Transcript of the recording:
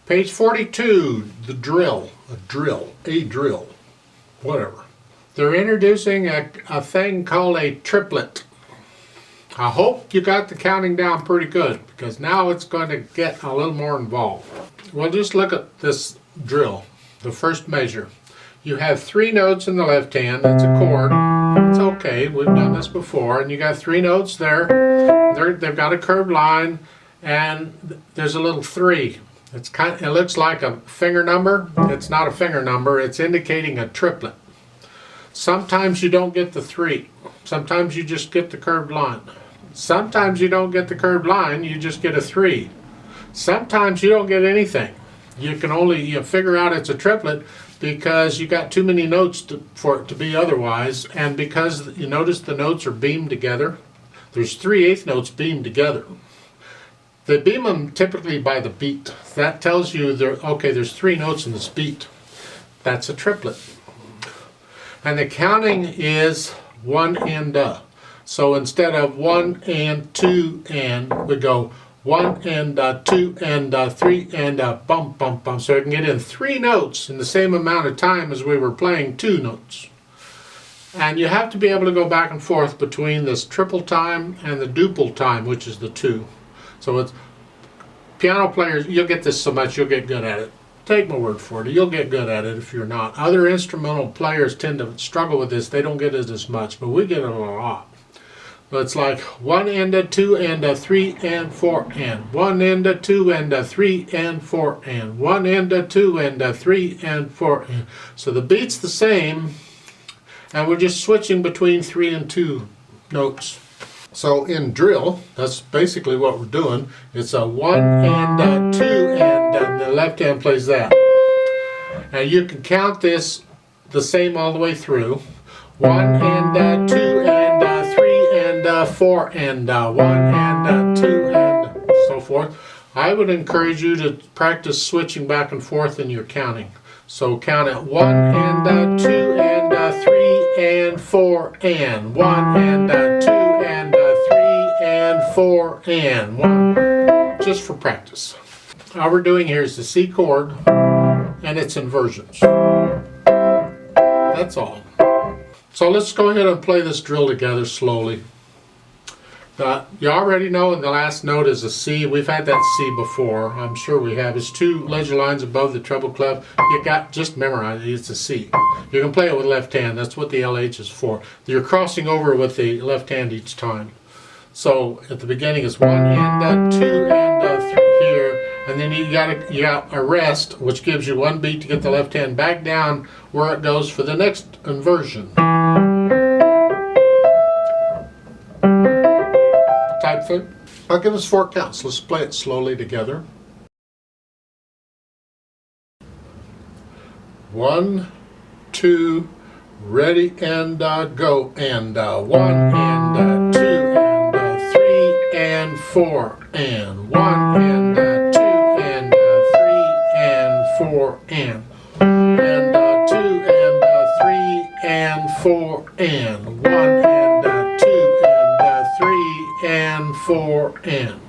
Page 42, the drill, a drill, whatever. They're introducing a thing called a triplet. I hope you got the counting down pretty good, because now it's going to get a little more involved. Well, just look at this drill, the first measure. You have 3 notes in the left hand, it's a chord. It's okay, we've done this before, and you got 3 notes there. They've got a curved line, and there's a little 3. It looks like a finger number. It's not a finger number, it's indicating a triplet. Sometimes you don't get the 3. Sometimes you just get the curved line. Sometimes you don't get the curved line, you just get a 3. Sometimes you don't get anything. You can only figure out it's a triplet because you got too many notes for it to be otherwise, and because you notice the notes are beamed together. There's 3/8 notes beamed together. They beam them typically by the beat. That tells you there's 3 notes in this beat. That's a triplet. And the counting is 1 and So instead of 1 and 2 and, we go 1 and 2 and 3 and bump, bump, bump. So I can get in 3 notes in the same amount of time as we were playing 2 notes. And you have to be able to go back and forth between this triple time and the duple time, which is the 2. So it's piano players, you'll get this so much you'll get good at it. Take my word for it, you'll get good at it if you're not. Other instrumental players tend to struggle with this. They don't get it as much, but we get it a lot. It's like 1 and 2 and 3 and 4 and 1 and 2 and 3 and 4 and 1 and 2 and 3 and 4 and. So the beat's the same, and we're just switching between 3 and 2 notes. So in drill, that's basically what we're doing. It's a 1 and 2 and the left hand plays that. And you can count this the same all the way through. 1 and 2 and 3 and 4 and 1 and 2 and so forth. I would encourage you to practice switching back and forth in your counting. So count it 1 and 2 and 3 and 4 and 1 and 2 and 3 and 4 and 1. Just for practice. All we're doing here is the C chord and its inversions. That's all. So let's go ahead and play this drill together slowly. You already know the last note is a C. We've had that C before. I'm sure we have. It's 2 ledger lines above the treble clef. Just memorize it. It's a C. You can play it with left hand. That's what the LH is for. You're crossing over with the left hand each time. So at the beginning it's 1 and 2 and 3 here, and then you got a rest, which gives you 1 beat to get the left hand back down where it goes for the next inversion. Type thing. I'll give us 4 counts. Let's play it slowly together. 1, 2, ready and go, and 1 and 2 and 3 and 4 and 1 and 2 and 3 and 4 and 2 and 3 and 4 and 1 and 2 and 3 and 4 and